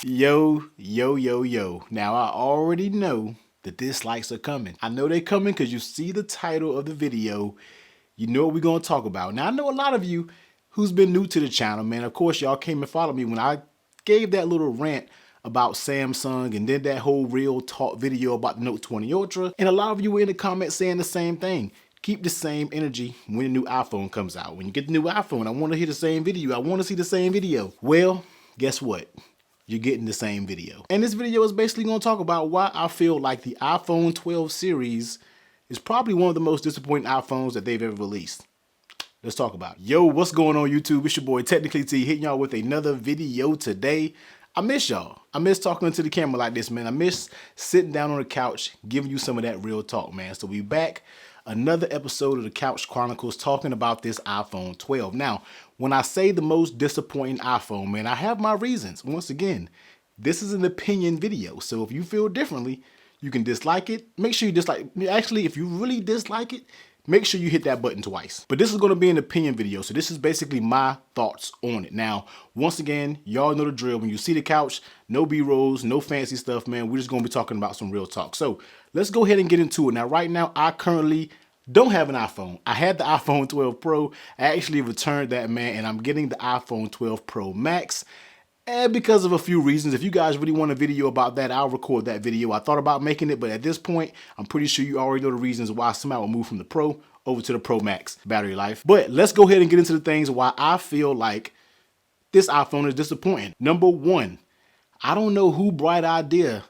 Yo. Now I already know the dislikes are coming. I know they're coming because you see the title of the video. You know what we're going to talk about. Now I know a lot of you who's been new to the channel, man. Of course, y'all came and followed me when I gave that little rant about Samsung and then that whole real talk video about the Note 20 Ultra. And a lot of you were in the comments saying the same thing. Keep the same energy when the new iPhone comes out. When you get the new iPhone, I want to hear the same video. I want to see the same video. Well, guess what? You're getting the same video. And this video is basically going to talk about why I feel like the iPhone 12 series is probably one of the most disappointing iPhones that they've ever released. Let's talk about it. Yo, what's going on YouTube? It's your boy Technically T hitting y'all with another video today. I miss y'all. I miss talking to the camera like this, man. I miss sitting down on the couch, giving you some of that real talk, man. So we back. Another episode of the Couch Chronicles talking about this iPhone 12. Now, when I say the most disappointing iPhone, man, I have my reasons. Once again, this is an opinion video. So if you feel differently, you can dislike it. Make sure you dislike. Actually, if you really dislike it, make sure you hit that button twice. But this is going to be an opinion video, so this is basically my thoughts on it. Now, once again, y'all know the drill. When you see the couch, no B-rolls, no fancy stuff, man. We're just going to be talking about some real talk. So let's go ahead and get into it. Now, right now, I currently don't have an iPhone. I had the iPhone 12 Pro. I actually returned that, man, and I'm getting the iPhone 12 Pro Max. And because of a few reasons, if you guys really want a video about that, I'll record that video. I thought about making it, but at this point, I'm pretty sure you already know the reasons why somehow will move from the Pro over to the Pro Max battery life. But let's go ahead and get into the things why I feel like this iPhone is disappointing. Number one, I don't know who bright idea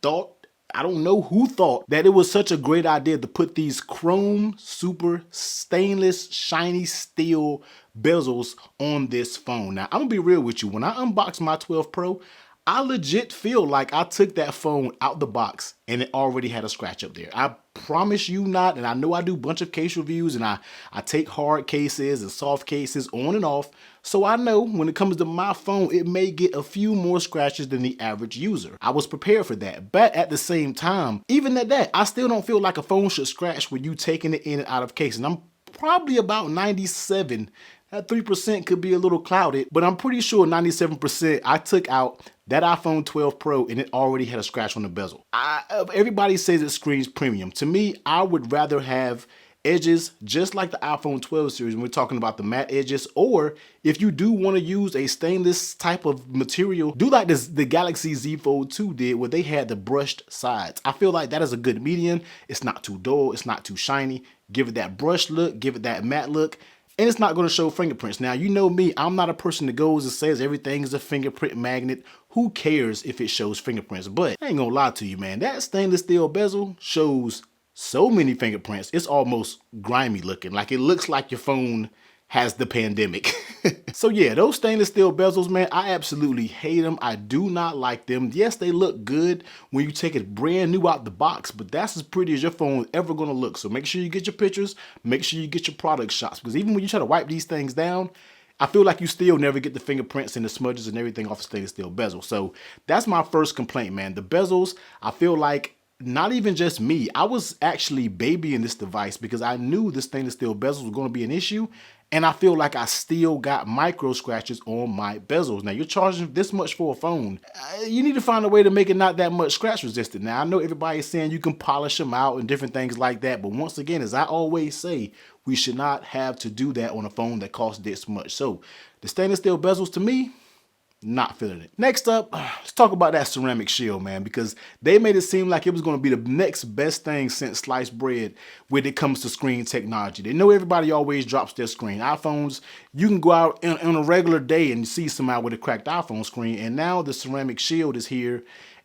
thought I don't know who thought that it was such a great idea to put these chrome super stainless shiny steel bezels on this phone. Now, I'm gonna be real with you. When I unboxed my 12 Pro, I legit feel like I took that phone out the box and it already had a scratch up there. I promise you not, and I know I do a bunch of case reviews and I take hard cases and soft cases on and off, so I know when it comes to my phone, it may get a few more scratches than the average user. I was prepared for that, but at the same time, even at that, I still don't feel like a phone should scratch when you taking it in and out of case, and I'm probably about 97. That 3% could be a little clouded, but I'm pretty sure 97% I took out that iPhone 12 Pro and it already had a scratch on the bezel. Everybody says it screens premium. To me, I would rather have edges just like the iPhone 12 series when we're talking about the matte edges, or if you do want to use a stainless type of material, do like the Galaxy Z Fold 2 did where they had the brushed sides. I feel like that is a good medium. It's not too dull, it's not too shiny. Give it that brushed look, give it that matte look. And it's not going to show fingerprints. Now, you know me, I'm not a person that goes and says everything is a fingerprint magnet. Who cares if it shows fingerprints? But I ain't going to lie to you, man. That stainless steel bezel shows so many fingerprints. It's almost grimy looking. Like it looks like your phone has the pandemic. So yeah, those stainless steel bezels, man, I absolutely hate them. I do not like them. Yes, they look good when you take it brand new out the box, but that's as pretty as your phone is ever gonna look. So make sure you get your pictures, make sure you get your product shots, because even when you try to wipe these things down, I feel like you still never get the fingerprints and the smudges and everything off the stainless steel bezel. So that's my first complaint, man. The bezels, I feel like not even just me, I was actually babying this device because I knew the stainless steel bezels were going to be an issue, and I feel like I still got micro scratches on my bezels. Now, you're charging this much for a phone. You need to find a way to make it not that much scratch resistant. Now, I know everybody is saying you can polish them out and different things like that, but once again, as I always say, we should not have to do that on a phone that costs this much. So the stainless steel bezels, to me, not feeling it. Next up, let's talk about that ceramic shield, man, because they made it seem like it was going to be the next best thing since sliced bread when it comes to screen technology. They know everybody always drops their screen. iPhones, you can go out on a regular day and see somebody with a cracked iPhone screen, and now the ceramic shield is here,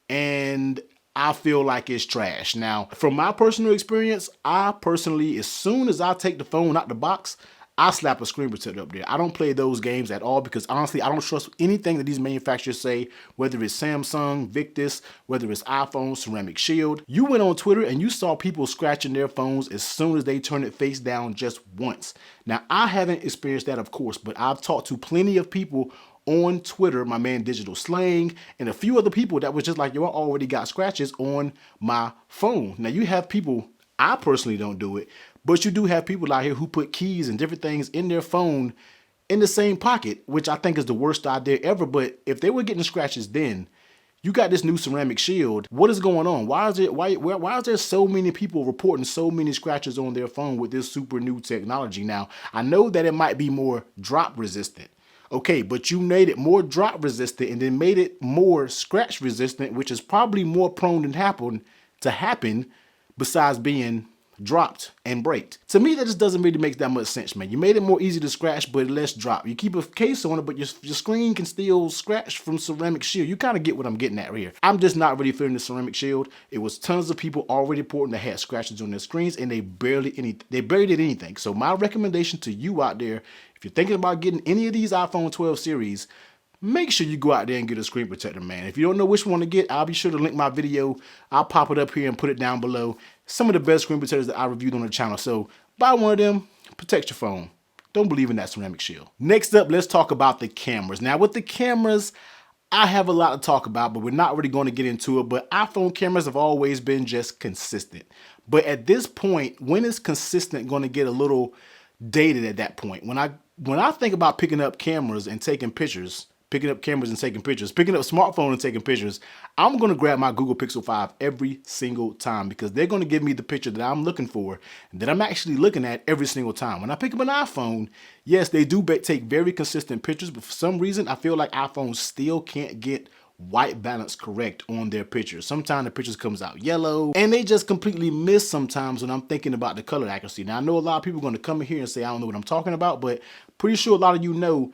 and I feel like it's trash. Now, from my personal experience, as soon as I take the phone out the box, I slap a screen protector up there. I don't play those games at all because honestly, I don't trust anything that these manufacturers say, whether it's Samsung, Victus, whether it's iPhone, ceramic shield. You went on Twitter and you saw people scratching their phones as soon as they turn it face down just once. Now, I haven't experienced that, of course, but I've talked to plenty of people on Twitter, my man Digital Slang, and a few other people that was just like, yo, I already got scratches on my phone. Now, you have people, I personally don't do it, but you do have people out here who put keys and different things in their phone in the same pocket, which I think is the worst idea ever. But if they were getting scratches then, you got this new ceramic shield. What is going on? Why is there so many people reporting so many scratches on their phone with this super new technology? Now, I know that it might be more drop resistant. Okay, but you made it more drop resistant and then made it more scratch resistant, which is probably more prone to happen besides being dropped and braked. To me, that just doesn't really make that much sense, man. You made it more easy to scratch, but less drop. You keep a case on it, but your screen can still scratch from ceramic shield. You kind of get what I'm getting at here. I'm just not really feeling the ceramic shield. It was tons of people already reporting that had scratches on their screens, and they barely did anything. So my recommendation to you out there, if you're thinking about getting any of these iPhone 12 series, make sure you go out there and get a screen protector, man. If you don't know which one to get, I'll be sure to link my video. I'll pop it up here and put it down below. Some of the best screen protectors that I reviewed on the channel. So buy one of them, protect your phone. Don't believe in that ceramic shield. Next up, let's talk about the cameras. Now with the cameras, I have a lot to talk about, but we're not really going to get into it. But iPhone cameras have always been just consistent. But at this point, when is consistent going to get a little dated at that point? When I think about picking up cameras and taking pictures, picking up smartphone and taking pictures, I'm going to grab my Google Pixel 5 every single time because they're going to give me the picture that I'm looking for and that I'm actually looking at every single time. When I pick up an iPhone, yes, they do take very consistent pictures, but for some reason, I feel like iPhones still can't get white balance correct on their pictures. Sometimes the pictures comes out yellow and they just completely miss sometimes when I'm thinking about the color accuracy. Now I know a lot of people are going to come in here and say, I don't know what I'm talking about, but pretty sure a lot of you know.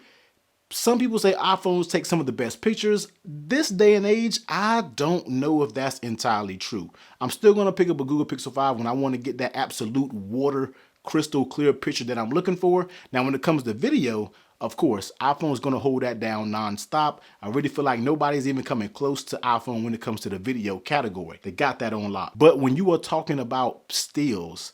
Some people say iPhones take some of the best pictures. This day and age, I don't know if that's entirely true. I'm still going to pick up a Google Pixel 5 when I want to get that absolute water crystal clear picture that I'm looking for. Now, when it comes to video, of course, iPhone is going to hold that down nonstop. I really feel like nobody's even coming close to iPhone when it comes to the video category. They got that on lock. But when you are talking about stills,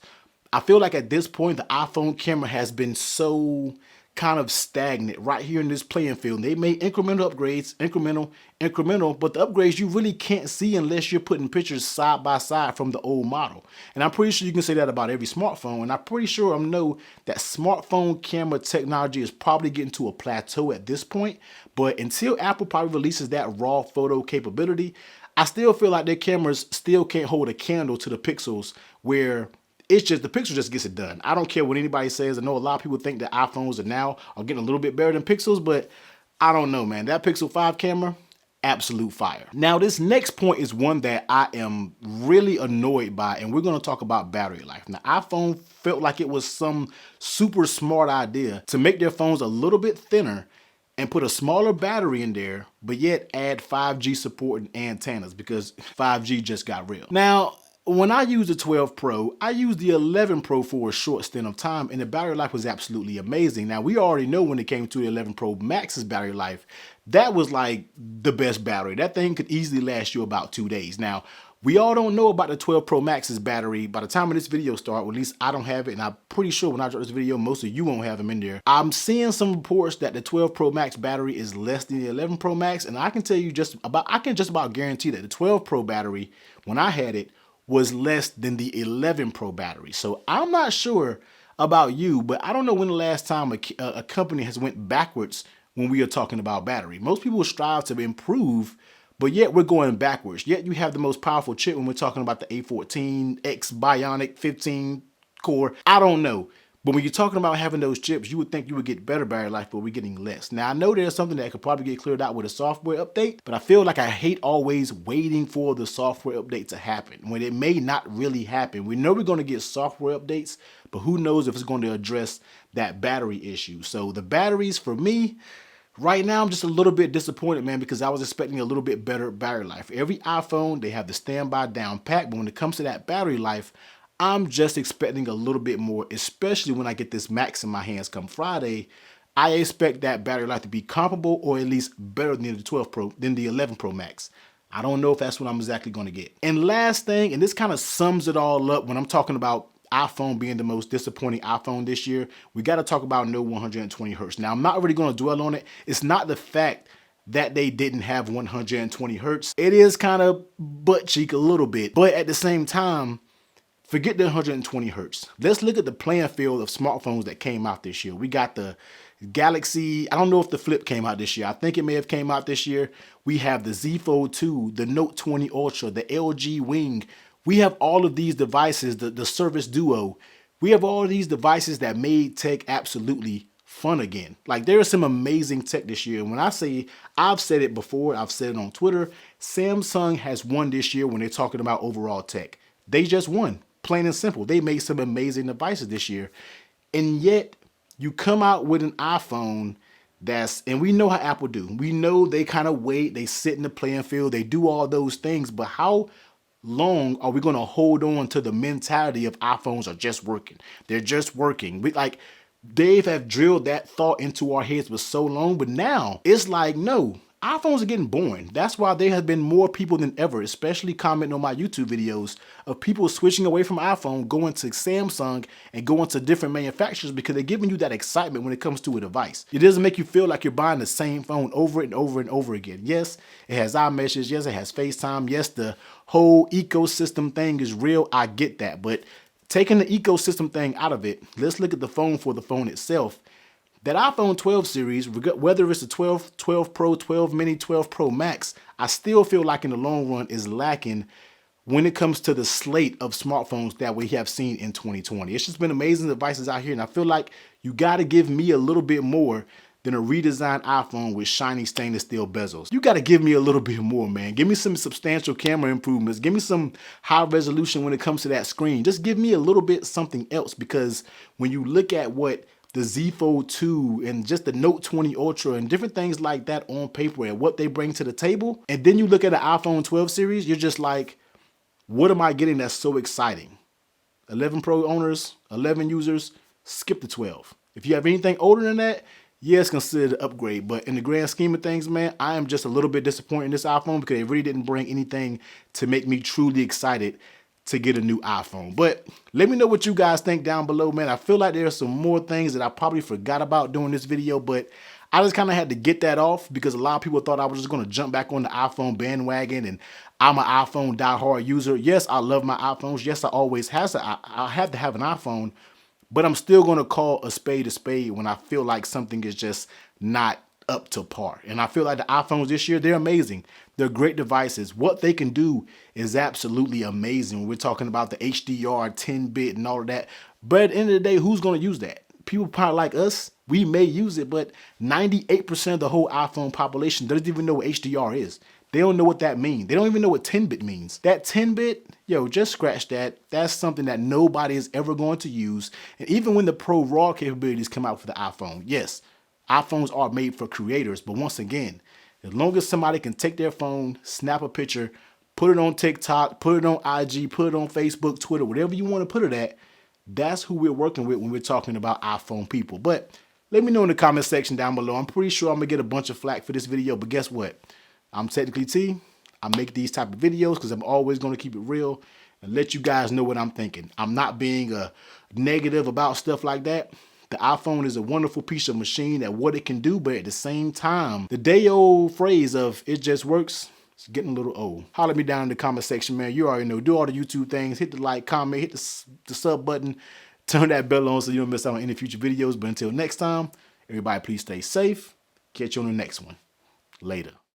I feel like at this point, the iPhone camera has been so kind of stagnant right here in this playing field. They made incremental upgrades, incremental, but the upgrades you really can't see unless you're putting pictures side by side from the old model. And I'm pretty sure you can say that about every smartphone. And I'm pretty sure I know that smartphone camera technology is probably getting to a plateau at this point. But until Apple probably releases that raw photo capability, I still feel like their cameras still can't hold a candle to the Pixels, where it's just the Pixel just gets it done. I don't care what anybody says. I know a lot of people think that iPhones are getting a little bit better than Pixels, but I don't know, man. That Pixel 5 camera, absolute fire. Now, this next point is one that I am really annoyed by, and we're going to talk about battery life. Now, iPhone felt like it was some super smart idea to make their phones a little bit thinner and put a smaller battery in there, but yet add 5G support and antennas because 5G just got real. Now, when I used the 12 Pro, I used the 11 Pro for a short stint of time, and the battery life was absolutely amazing. Now, we already know when it came to the 11 Pro Max's battery life, that was like the best battery. That thing could easily last you about 2 days. Now, we all don't know about the 12 Pro Max's battery. By the time of this video starts, or at least I don't have it, and I'm pretty sure when I drop this video, most of you won't have them in there. I'm seeing some reports that the 12 Pro Max battery is less than the 11 Pro Max, and I can tell you I can just about guarantee that the 12 Pro battery, when I had it, was less than the 11 Pro battery. So I'm not sure about you, but I don't know when the last time a company has went backwards when we are talking about battery. Most people strive to improve, but yet we're going backwards. Yet you have the most powerful chip when we're talking about the A14X Bionic 15 core. I don't know. But when you're talking about having those chips, you would think you would get better battery life, but we're getting less. Now, I know there's something that could probably get cleared out with a software update, but I feel like I hate always waiting for the software update to happen when it may not really happen. We know we're going to get software updates, but who knows if it's going to address that battery issue. So the batteries for me, right now, I'm just a little bit disappointed, man, because I was expecting a little bit better battery life. Every iPhone, they have the standby down pack, but when it comes to that battery life, I'm just expecting a little bit more, especially when I get this Max in my hands come Friday. I expect that battery life to be comparable or at least better than the 11 Pro Max. I don't know if that's what I'm exactly going to get. And last thing, and this kind of sums it all up when I'm talking about iPhone being the most disappointing iPhone this year, we got to talk about no 120 hertz. Now, I'm not really going to dwell on it. It's not the fact that they didn't have 120 hertz. It is kind of butt cheek a little bit, but at the same time, Forget the 120 hertz. Let's look at the playing field of smartphones that came out this year. We got the Galaxy. I don't know if the Flip came out this year. I think it may have came out this year. We have the Z Fold 2, the Note 20 Ultra, the LG Wing. We have all of these devices, the Surface Duo. We have all of these devices that made tech absolutely fun again. Like, there is some amazing tech this year. And when I say, I've said it before, I've said it on Twitter, Samsung has won this year when they're talking about overall tech. They just won. Plain and simple. They made some amazing devices this year. And yet you come out with an iPhone and we know how Apple do. We know they kind of wait, they sit in the playing field, they do all those things, but how long are we going to hold on to the mentality of iPhones are just working? They're just working. They have drilled that thought into our heads for so long, but now it's like, no, iPhones are getting boring. That's why there have been more people than ever, especially commenting on my YouTube videos, of people switching away from iPhone, going to Samsung and going to different manufacturers because they're giving you that excitement when it comes to a device. It doesn't make you feel like you're buying the same phone over and over and over again. Yes, it has iMessage. Yes, it has FaceTime. Yes, the whole ecosystem thing is real. I get that. But taking the ecosystem thing out of it, let's look at the phone for the phone itself. That iPhone 12 series, whether it's the 12, 12 Pro, 12 Mini, 12 Pro Max, I still feel like in the long run is lacking when it comes to the slate of smartphones that we have seen in 2020. It's just been amazing devices out here, and I feel like you got to give me a little bit more than a redesigned iPhone with shiny stainless steel bezels. You got to give me a little bit more, man. Give me some substantial camera improvements. Give me some high resolution when it comes to that screen. Just give me a little bit something else, because when you look at what the Z Fold 2 and just the Note 20 Ultra and different things like that on paper and what they bring to the table, and then you look at the iPhone 12 series, you're just like, what am I getting that's so exciting? 11 Pro owners, 11 users, skip the 12. If you have anything older than that, yes, consider the upgrade. But in the grand scheme of things, man, I am just a little bit disappointed in this iPhone because it really didn't bring anything to make me truly excited to get a new iPhone. But let me know what you guys think down below, man. I feel like there are some more things that I probably forgot about doing this video, but I just kind of had to get that off because a lot of people thought I was just going to jump back on the iPhone bandwagon, and I'm an iPhone diehard user. Yes, I love my iPhones. Yes, I always have to. I have to have an iPhone, but I'm still going to call a spade when I feel like something is just not up to par. And I feel like the iPhones this year, they're amazing. They're great devices. What they can do is absolutely amazing. We're talking about the HDR, 10-bit and all of that. But at the end of the day, who's going to use that? People probably like us, we may use it, but 98% of the whole iPhone population doesn't even know what HDR is. They don't know what that means. They don't even know what 10-bit means. That 10-bit, yo, just scratch that. That's something that nobody is ever going to use. And even when the Pro RAW capabilities come out for the iPhone, yes, iPhones are made for creators, but once again, as long as somebody can take their phone, snap a picture, put it on TikTok, put it on IG, put it on Facebook, Twitter, whatever you want to put it at, that's who we're working with when we're talking about iPhone people. But let me know in the comment section down below. I'm pretty sure I'm going to get a bunch of flack for this video, but guess what? I'm Technically T. I make these type of videos because I'm always going to keep it real and let you guys know what I'm thinking. I'm not being negative about stuff like that. The iPhone is a wonderful piece of machine at what it can do, but at the same time, the day-old phrase of it just works, it's getting a little old. Holler at me down in the comment section, man. You already know. Do all the YouTube things. Hit the like, comment, hit the sub button. Turn that bell on so you don't miss out on any future videos. But until next time, everybody please stay safe. Catch you on the next one. Later.